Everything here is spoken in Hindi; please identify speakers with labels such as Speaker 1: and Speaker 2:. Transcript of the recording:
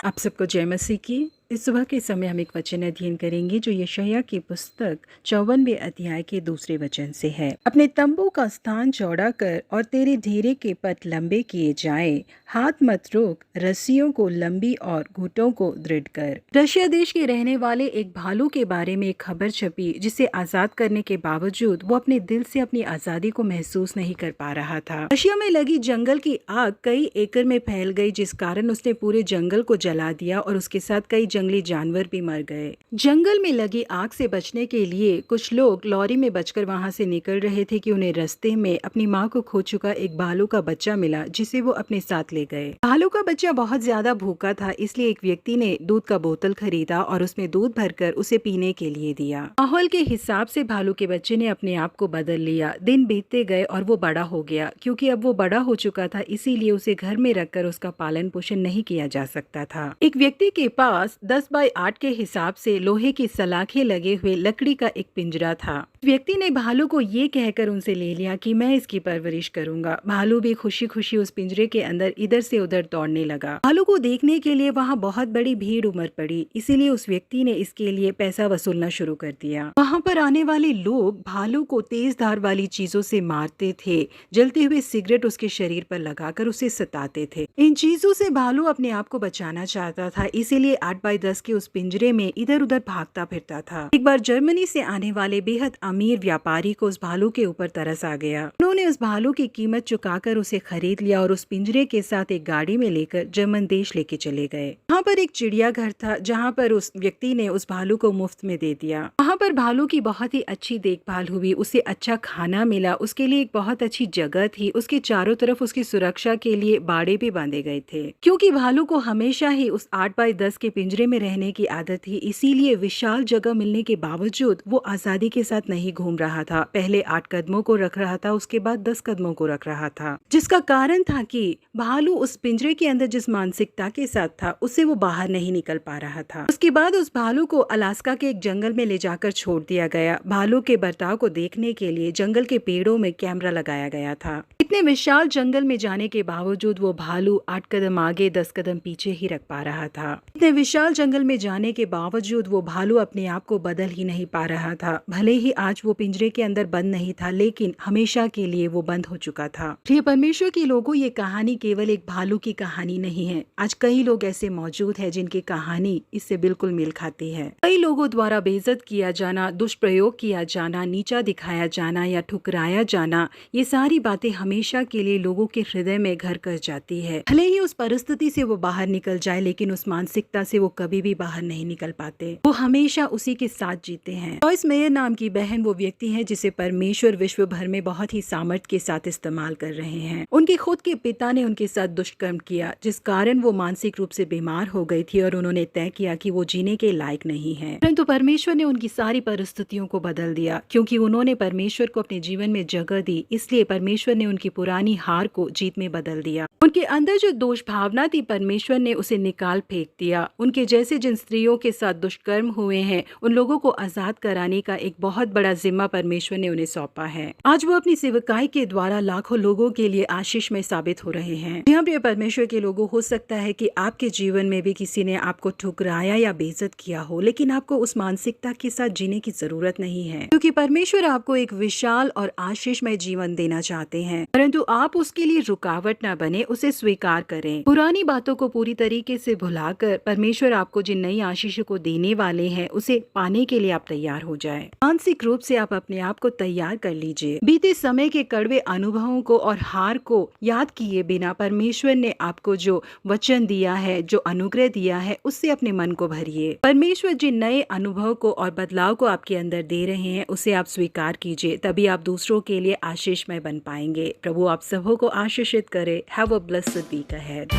Speaker 1: आप सबको जय मसीह की। इस सुबह के समय हम एक वचन अध्ययन करेंगे जो यशायाह की पुस्तक 54वें अध्याय के दूसरे वचन से है। अपने तंबू का स्थान चौड़ा कर और तेरे ढेरे के पट लंबे किए जाए। हाथ मत रोक, रस्सियों को लंबी और घुटों को दृढ़ कर। रशिया देश के रहने वाले एक भालू के बारे में एक खबर छपी जिसे आजाद करने के बावजूद वो अपने दिल से अपनी आजादी को महसूस नहीं कर पा रहा था। रशिया में लगी जंगल की आग कई एकड़ में फैल गई, जिस कारण उसने पूरे जंगल को जला दिया और उसके साथ कई जंगली जानवर भी मर गए। जंगल में लगी आग से बचने के लिए कुछ लोग लॉरी में बचकर वहां से निकल रहे थे कि उन्हें रास्ते में अपनी माँ को खो चुका एक भालू का बच्चा मिला, जिसे वो अपने साथ ले गए। भालू का बच्चा बहुत ज्यादा भूखा था, इसलिए एक व्यक्ति ने दूध का बोतल खरीदा और उसमें दूध भरकर उसे पीने के लिए दिया। माहौल के हिसाब से भालू के बच्चे ने अपने आप को बदल लिया। दिन बीतते गए और वो बड़ा हो गया। क्योंकि अब वो बड़ा हो चुका था, इसीलिए उसे घर में रखकर उसका पालन पोषण नहीं किया जा सकता था। एक व्यक्ति के पास 10 बाय 8 के हिसाब से लोहे की सलाखें लगे हुए लकड़ी का एक पिंजरा था। व्यक्ति ने भालू को ये कहकर उनसे ले लिया कि मैं इसकी परवरिश करूंगा। भालू भी खुशी खुशी उस पिंजरे के अंदर इधर से उधर दौड़ने लगा। भालू को देखने के लिए वहाँ बहुत बड़ी भीड़ उमड़ पड़ी, इसीलिए उस व्यक्ति ने इसके लिए पैसा वसूलना शुरू कर दिया। वहाँ पर आने वाले लोग भालू को तेज धार वाली चीजों से मारते थे। जलते हुए सिगरेट उसके शरीर पर लगाकर उसे सताते थे। इन चीजों से भालू अपने आप को बचाना चाहता था, इसीलिए 8 बाय 10 के उस पिंजरे में इधर उधर भागता फिरता था। एक बार जर्मनी से आने वाले बेहद अमीर व्यापारी को उस भालू के ऊपर तरस आ गया। उन्होंने उस भालू की कीमत चुकाकर उसे खरीद लिया और उस पिंजरे के साथ एक गाड़ी में लेकर जर्मन देश लेके चले गए। वहाँ पर एक चिड़ियाघर था जहाँ पर उस व्यक्ति ने उस भालू को मुफ्त में दे दिया। वहाँ पर भालू की बहुत ही अच्छी देखभाल हुई, उसे अच्छा खाना मिला, उसके लिए एक बहुत अच्छी जगह थी, उसके चारों तरफ उसकी सुरक्षा के लिए बाड़े भी बांधे गए थे। क्योंकि भालू को हमेशा ही उस 8 बाय 10 के पिंजरे में रहने की आदत थी, इसीलिए विशाल जगह मिलने के बावजूद वो आजादी के साथ नहीं घूम रहा था। पहले 8 कदमों को रख रहा था, उसके बाद 10 कदमों को रख रहा था, जिसका कारण था कि भालू उस पिंजरे के अंदर जिस मानसिकता के साथ था उससे वो बाहर नहीं निकल पा रहा था। उसके बाद उस भालू को अलास्का के एक जंगल में ले जाकर छोड़ दिया गया। भालू के बर्ताव को देखने के लिए जंगल के पेड़ों में कैमरा लगाया गया था। इतने विशाल जंगल में जाने के बावजूद वो भालू 8 कदम आगे 10 कदम पीछे ही रख पा रहा था। इतने विशाल जंगल में जाने के बावजूद वो भालू अपने आप को बदल ही नहीं पा रहा था। भले ही आज वो पिंजरे के अंदर बंद नहीं था, लेकिन हमेशा के लिए वो बंद हो चुका था। प्रिय परमेश्वर के लोगों, ये कहानी केवल एक भालू की कहानी नहीं है। आज कई लोग ऐसे मौजूद हैं जिनकी कहानी इससे बिल्कुल मेल खाती है। कई लोगों द्वारा बेइज्जत किया जाना, दुष्प्रयोग किया जाना, नीचा दिखाया जाना या ठुकराया जाना, ये सारी बातें हमेशा के लिए लोगों के हृदय में घर कर जाती है। भले ही उस परिस्थिति से वो बाहर निकल जाए, लेकिन उस मानसिकता से वो कभी भी बाहर नहीं निकल पाते। वो हमेशा उसी के साथ जीते हैं। जॉयस मेयर नाम की बहन वो व्यक्ति है जिसे परमेश्वर विश्व भर में बहुत ही सामर्थ्य के साथ इस्तेमाल कर रहे हैं। उनके खुद के पिता ने उनके साथ दुष्कर्म किया, जिस कारण वो मानसिक रूप से बीमार हो गई थी और उन्होंने तय किया कि वो जीने के लायक नहीं है। परंतु परमेश्वर ने उनकी सारी परिस्थितियों को बदल दिया। क्योंकि उन्होंने परमेश्वर को अपने जीवन में जगह दी, इसलिए परमेश्वर ने उनकी पुरानी हार को जीत में बदल दिया। उनके अंदर जो दोष भावना थी, परमेश्वर ने उसे निकाल फेंक दिया। उनके जैसे जिन स्त्रियों के साथ दुष्कर्म हुए हैं, उन लोगों को आजाद कराने का एक बहुत बड़ा जिम्मा परमेश्वर ने उन्हें सौंपा है। आज वो अपनी सेवकाई के द्वारा लाखों लोगों के लिए आशीष में साबित हो रहे हैं। जी हाँ प्रिय परमेश्वर के लोगों, हो सकता है कि आपके जीवन में भी किसी ने आपको ठुकराया या बेइज्जत किया हो, लेकिन आपको उस मानसिकता के साथ जीने की जरूरत नहीं है। क्योंकि परमेश्वर आपको एक विशाल और आशीषमय जीवन देना चाहते हैं, परंतु आप उसके लिए रुकावट न बने, उसे स्वीकार करें। पुरानी बातों को पूरी तरीके से भुलाकर परमेश्वर आपको जिन नई आशीषों को देने वाले हैं, उसे पाने के लिए आप तैयार हो जाएं। मानसिक रूप से आप अपने आप को तैयार कर लीजिए। बीते समय के कड़वे अनुभवों को और हार को याद किए बिना परमेश्वर ने आपको जो वचन दिया है, जो अनुग्रह दिया है, उससे अपने मन को भरिए। परमेश्वर जिन नए अनुभव को और बदलाव को आपके अंदर दे रहे हैं, उसे आप स्वीकार कीजिए, तभी आप दूसरों के लिए आशीषमय बन पाएंगे। प्रभु आप सबों को आशीषित करे। Have a blessed week ahead.